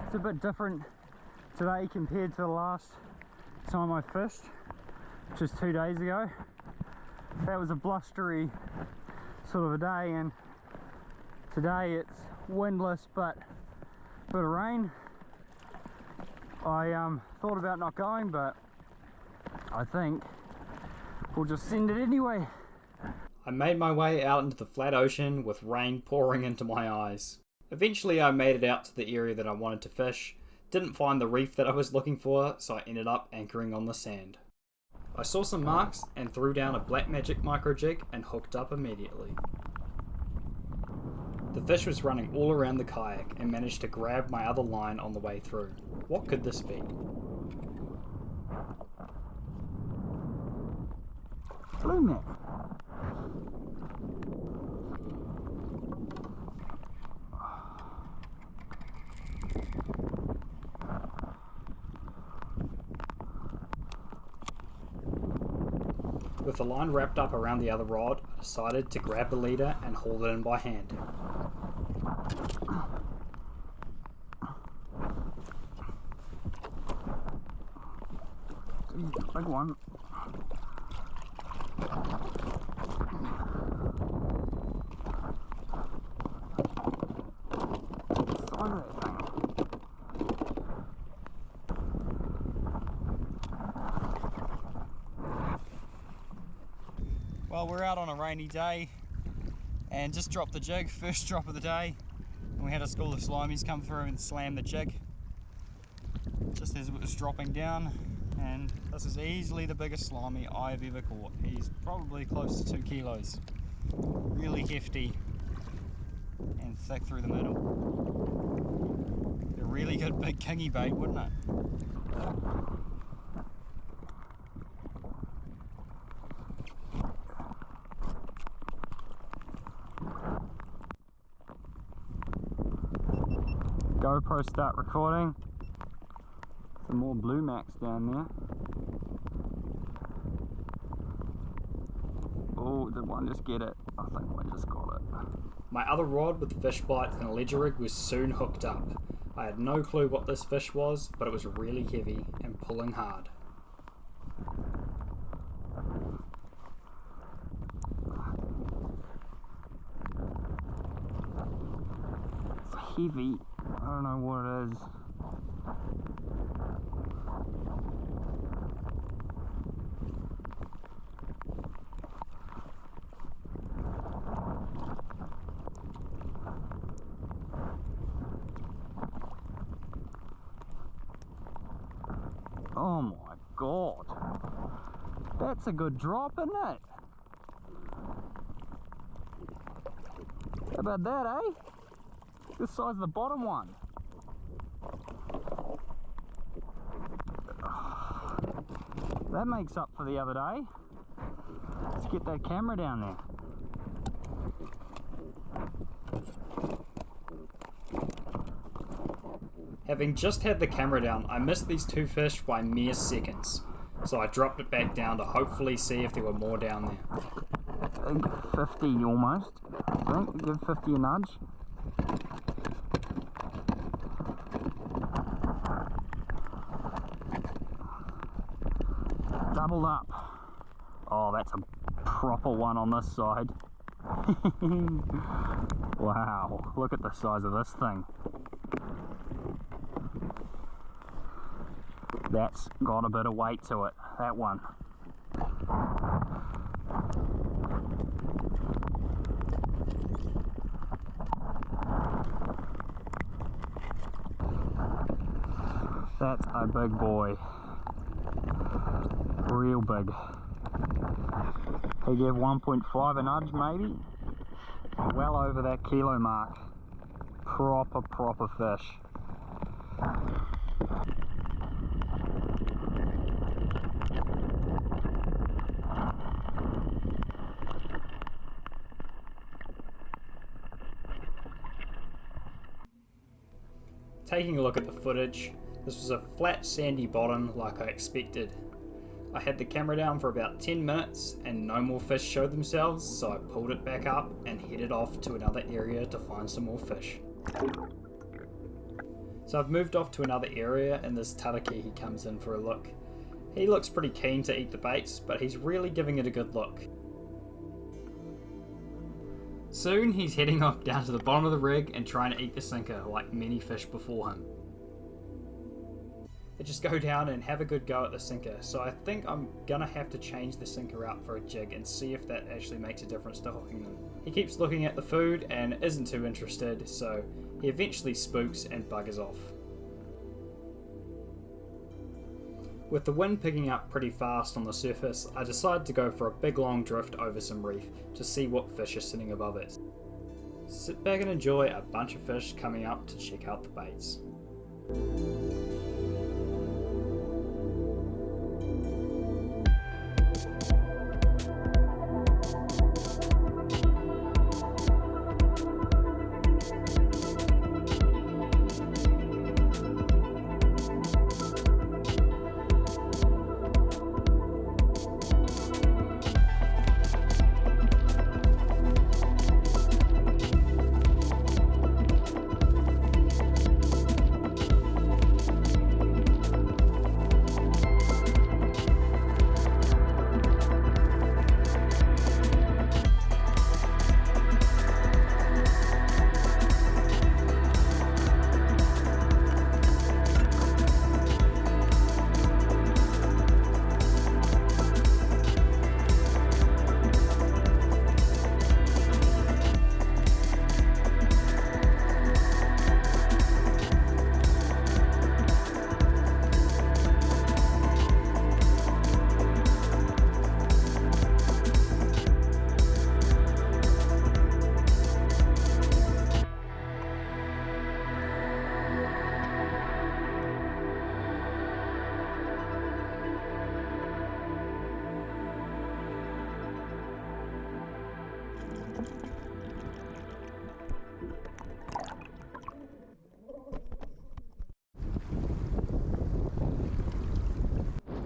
It's a bit different today compared to the last time I fished, which was 2 days ago. That was a blustery sort of a day, and today it's windless but a bit of rain. I thought about not going, but I think we'll just send it anyway. I made my way out into the flat ocean with rain pouring into my eyes. Eventually I made it out to the area that I wanted to fish. Didn't find the reef that I was looking for, so I ended up anchoring on the sand. I saw some marks and threw down a black magic micro jig and hooked up immediately. The fish was running all around the kayak and managed to grab my other line on the way through. What could this be? Blue neck. With the line wrapped up around the other rod, I decided to grab the leader and haul it in by hand. Big one. Well, we're out on a rainy day and just dropped the jig, first drop of the day, and we had a school of slimies come through and slam the jig just as it was dropping down. And this is easily the biggest slimy I've ever caught. He's probably close to 2 kilos. Really hefty and thick through the middle. A really good big kingy bait, wouldn't it? GoPro start recording. Some more blue max down there. Oh, did one just get it? I think one just got it. My other rod with Fishbites and a ledger rig was soon hooked up. I had no clue what this fish was, but it was really heavy and pulling hard. It's heavy. I don't know what it is. Oh my god, that's a good drop, isn't it? How about that, eh? This size of the bottom one. That makes up for the other day. Let's get that camera down there. Having just had the camera down, I missed these two fish by mere seconds, so I dropped it back down to hopefully see if there were more down there. I think 50 almost. I think give 50 a nudge. Doubled up. Oh, that's a proper one on this side. Wow, look at the size of this thing. That's got a bit of weight to it, that one. That's a big boy. Real big. He gave 1.5 a nudge maybe. Well over that kilo mark. Proper fish. Taking a look at the footage, this was a flat sandy bottom like I expected. I had the camera down for about 10 minutes and no more fish showed themselves, so I pulled it back up and headed off to another area to find some more fish. So I've moved off to another area and this tarakihi comes in for a look. He looks pretty keen to eat the baits, but he's really giving it a good look. Soon he's heading off down to the bottom of the rig and trying to eat the sinker like many fish before him. They just go down and have a good go at the sinker, so I think I'm gonna have to change the sinker out for a jig and see if that actually makes a difference to hooking them. He keeps looking at the food and isn't too interested, so he eventually spooks and buggers off. With the wind picking up pretty fast on the surface, I decide to go for a big long drift over some reef to see what fish are sitting above it. Sit back and enjoy a bunch of fish coming up to check out the baits.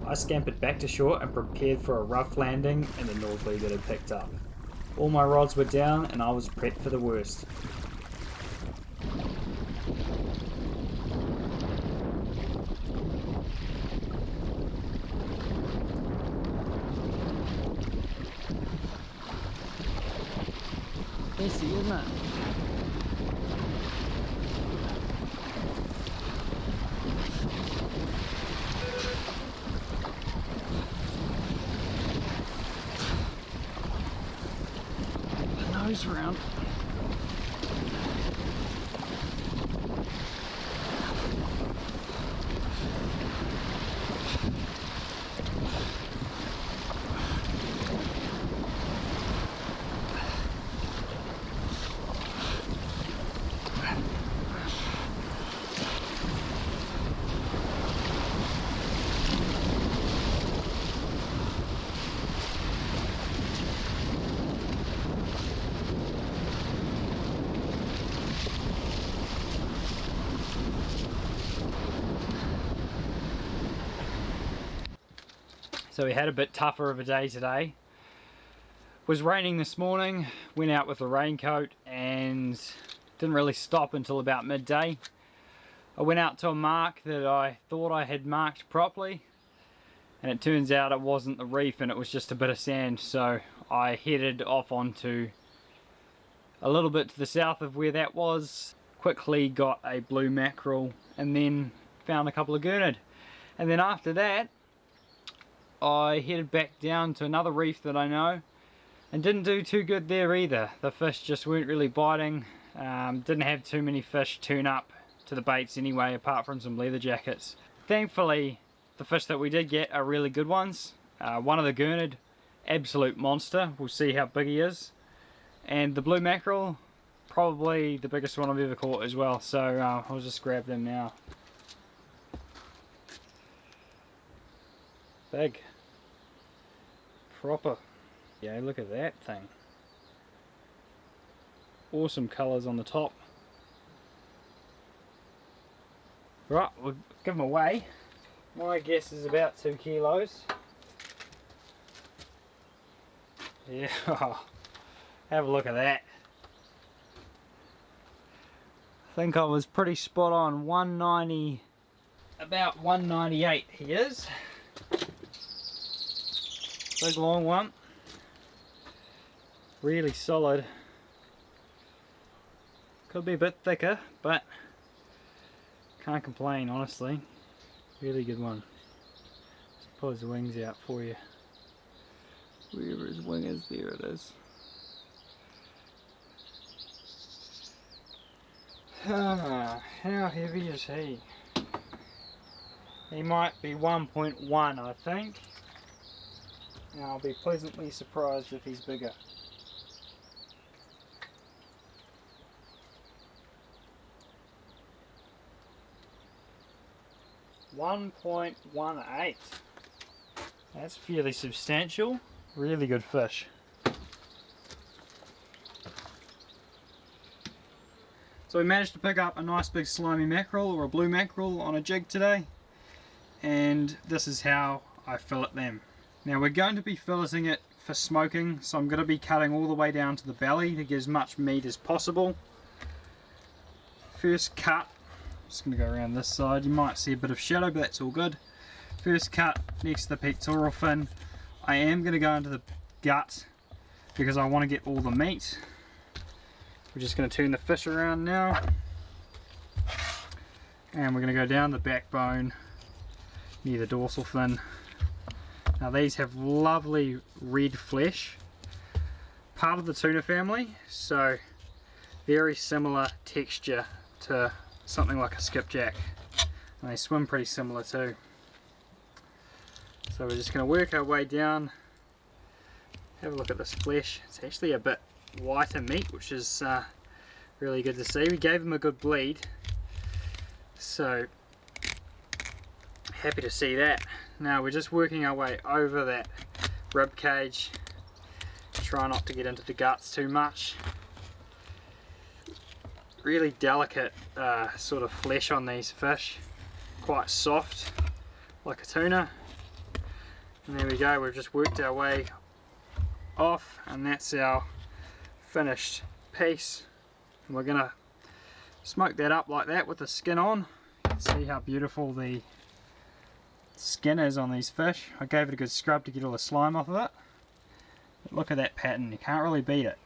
I scampered back to shore and prepared for a rough landing in the northerly that had picked up. All my rods were down and I was prepped for the worst. Messy, isn't it? Nose round. So we had a bit tougher of a day today. It was raining this morning, went out with a raincoat and didn't really stop until about midday. I went out to a mark that I thought I had marked properly and it turns out it wasn't the reef and it was just a bit of sand, so I headed off onto a little bit to the south of where that was, quickly got a blue mackerel and then found a couple of gurnard. And then after that I headed back down to another reef that I know and didn't do too good there either. The fish just weren't really biting, didn't have too many fish turn up to the baits anyway apart from some leather jackets. Thankfully the fish that we did get are really good ones. One of the gurnard, absolute monster, we'll see how big he is, and the blue mackerel, probably the biggest one I've ever caught as well, so I'll just grab them now. Big. Proper. Yeah, look at that thing. Awesome colours on the top. Right, we'll give them away. My guess is about 2 kilos. Yeah, have a look at that. I think I was pretty spot on. 190, about 198 he is. Big long one. Really solid. Could be a bit thicker, but can't complain, honestly. Really good one. Let's pull his wings out for you. Wherever his wing is, there it is. How heavy is he? He might be 1.1, I think. And I'll be pleasantly surprised if he's bigger. 1.18. That's fairly substantial. Really good fish. So we managed to pick up a nice big slimy mackerel, or a blue mackerel, on a jig today. And this is how I fillet them. Now we're going to be filleting it for smoking, so I'm going to be cutting all the way down to the belly to get as much meat as possible. First cut, I'm just going to go around this side. You might see a bit of shadow, but that's all good. First cut next to the pectoral fin. I am going to go into the gut because I want to get all the meat. We're just going to turn the fish around now, and we're going to go down the backbone near the dorsal fin. Now these have lovely red flesh, part of the tuna family, so very similar texture to something like a skipjack, and they swim pretty similar too. So we're just going to work our way down, have a look at this flesh. It's actually a bit whiter meat, which is really good to see. We gave them a good bleed, so happy to see that. Now we're just working our way over that rib cage. Try not to get into the guts too much. Really delicate sort of flesh on these fish, quite soft like a tuna. And there we go, we've just worked our way off, and that's our finished piece. And we're gonna smoke that up like that with the skin on. You can see how beautiful the skin is on these fish. I gave it a good scrub to get all the slime off of it. But look at that pattern, you can't really beat it.